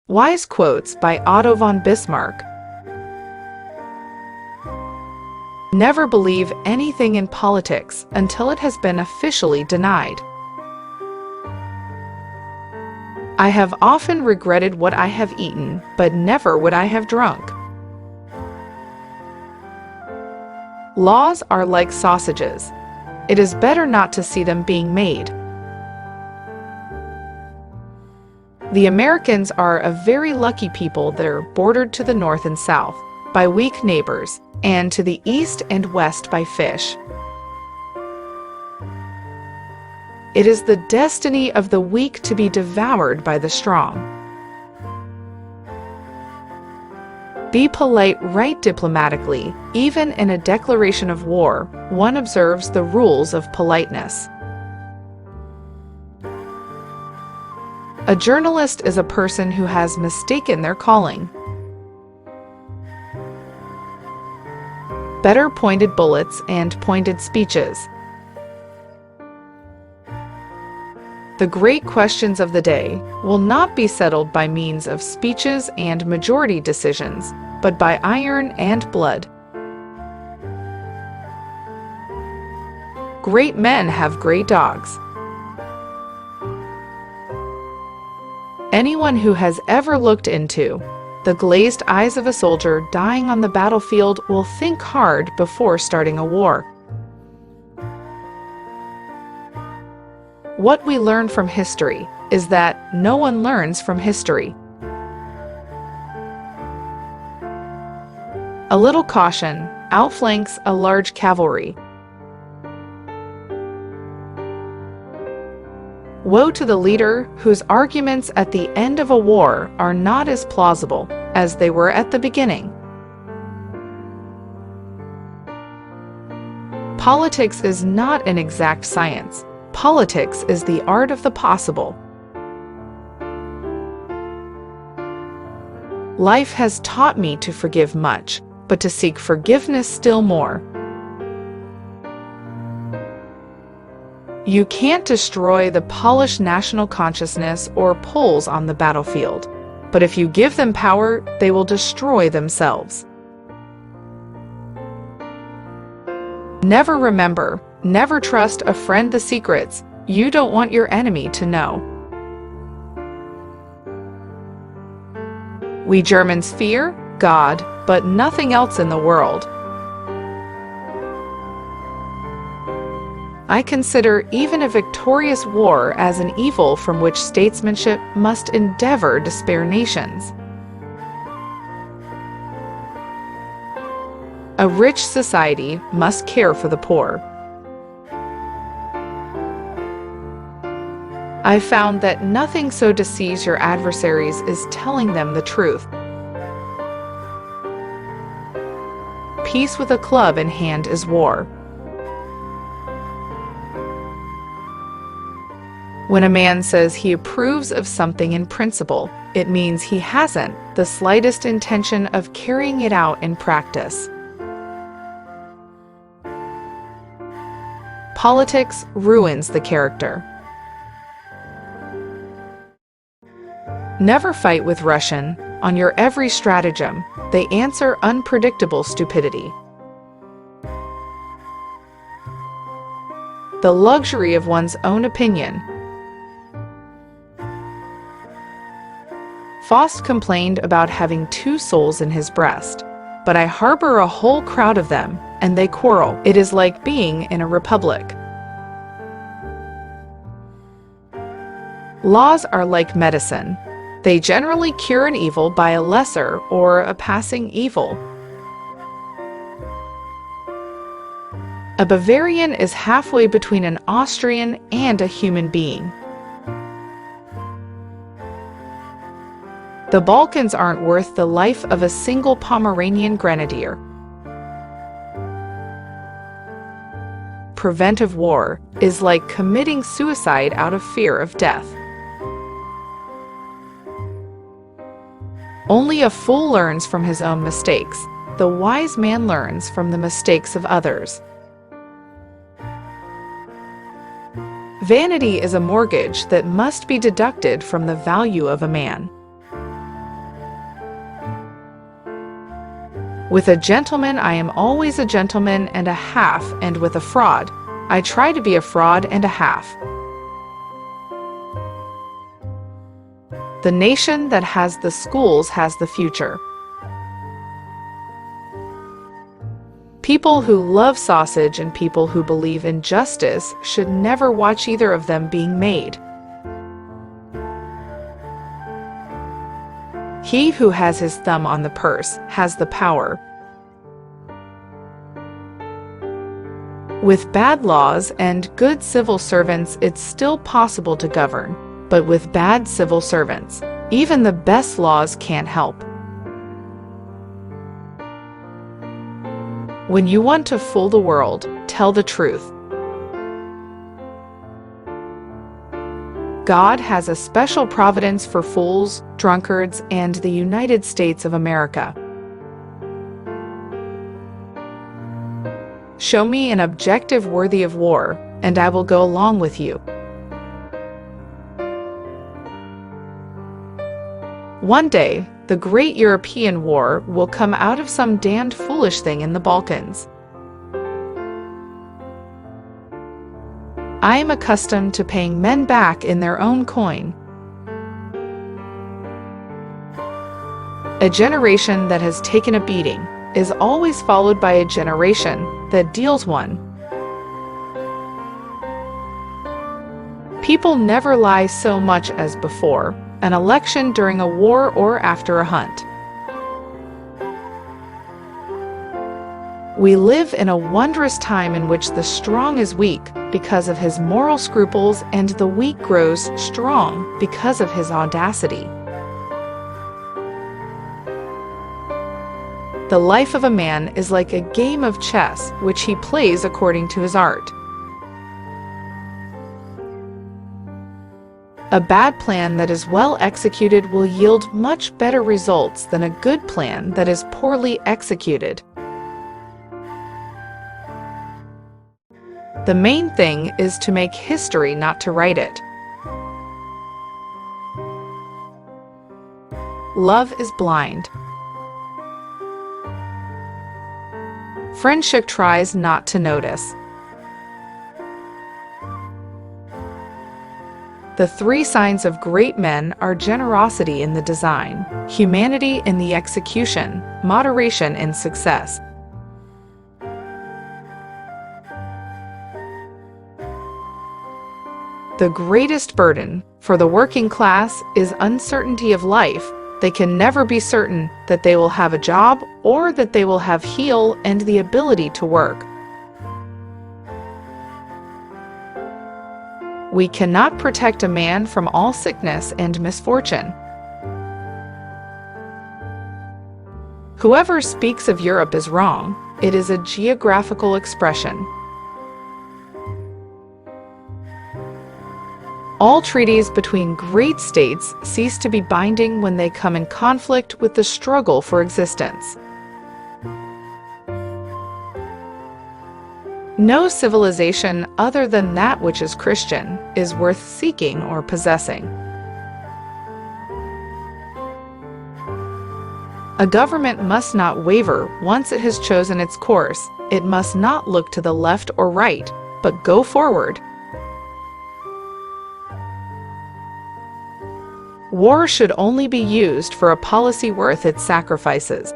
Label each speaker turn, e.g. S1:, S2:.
S1: Wise quotes by Otto von Bismarck. Never believe anything in politics until it has been officially denied. I have often regretted what I have eaten, but never what I have drunk. Laws are like sausages. It is better not to see them being made. The Americans are a very lucky people that are bordered to the north and south by weak neighbors, and to the east and west by fish. It is the destiny of the weak to be devoured by the strong. Be polite, write diplomatically. Even in a declaration of war, one observes the rules of politeness. A journalist is a person who has mistaken their calling. Better pointed bullets and pointed speeches. The great questions of the day will not be settled by means of speeches and majority decisions, but by iron and blood. Great men have great dogs. Anyone who has ever looked into the glazed eyes of a soldier dying on the battlefield will think hard before starting a war. What we learn from history is that no one learns from history. A little caution outflanks a large cavalry. Woe to the leader whose arguments at the end of a war are not as plausible as they were at the beginning. Politics is not an exact science. Politics is the art of the possible. Life has taught me to forgive much, but to seek forgiveness still more. You can't destroy the polished national consciousness or Poles on the battlefield, but if you give them power, they will destroy themselves. Never trust a friend the secrets you don't want your enemy to know. We Germans fear God, but nothing else in the world. I consider even a victorious war as an evil from which statesmanship must endeavor to spare nations. A rich society must care for the poor. I found that nothing so deceives your adversaries as telling them the truth. Peace with a club in hand is war. When a man says he approves of something in principle, it means he hasn't the slightest intention of carrying it out in practice. Politics ruins the character. Never fight with Russian. On your every stratagem, they answer unpredictable stupidity. The luxury of one's own opinion. Faust complained about having 2 souls in his breast, but I harbor a whole crowd of them, and they quarrel. It is like being in a republic. Laws are like medicine. They generally cure an evil by a lesser or a passing evil. A Bavarian is halfway between an Austrian and a human being. The Balkans aren't worth the life of a single Pomeranian grenadier. Preventive war is like committing suicide out of fear of death. Only a fool learns from his own mistakes. The wise man learns from the mistakes of others. Vanity is a mortgage that must be deducted from the value of a man. With a gentleman I am always a gentleman and a half, and with a fraud I try to be a fraud and a half. The nation that has the schools has the future. People who love sausage and people who believe in justice should never watch either of them being made. He who has his thumb on the purse has the power. With bad laws and good civil servants, it's still possible to govern, but with bad civil servants, even the best laws can't help. When you want to fool the world, tell the truth. God has a special providence for fools, drunkards, and the United States of America. Show me an objective worthy of war, and I will go along with you. One day, the great European war will come out of some damned foolish thing in the Balkans. I am accustomed to paying men back in their own coin. A generation that has taken a beating is always followed by a generation that deals one. People never lie so much as before an election, during a war, or after a hunt. We live in a wondrous time in which the strong is weak because of his moral scruples, and the weak grows strong because of his audacity. The life of a man is like a game of chess which he plays according to his art. A bad plan that is well executed will yield much better results than a good plan that is poorly executed. The main thing is to make history, not to write it. Love is blind. Friendship tries not to notice. The three signs of great men are generosity in the design, humanity in the execution, moderation in success. The greatest burden for the working class is uncertainty of life. They can never be certain that they will have a job or that they will have heal and the ability to work. We cannot protect a man from all sickness and misfortune. Whoever speaks of Europe is wrong. It is a geographical expression. All treaties between great states cease to be binding when they come in conflict with the struggle for existence. No civilization other than that which is Christian is worth seeking or possessing. A government must not waver once it has chosen its course. It must not look to the left or right, but go forward. War should only be used for a policy worth its sacrifices.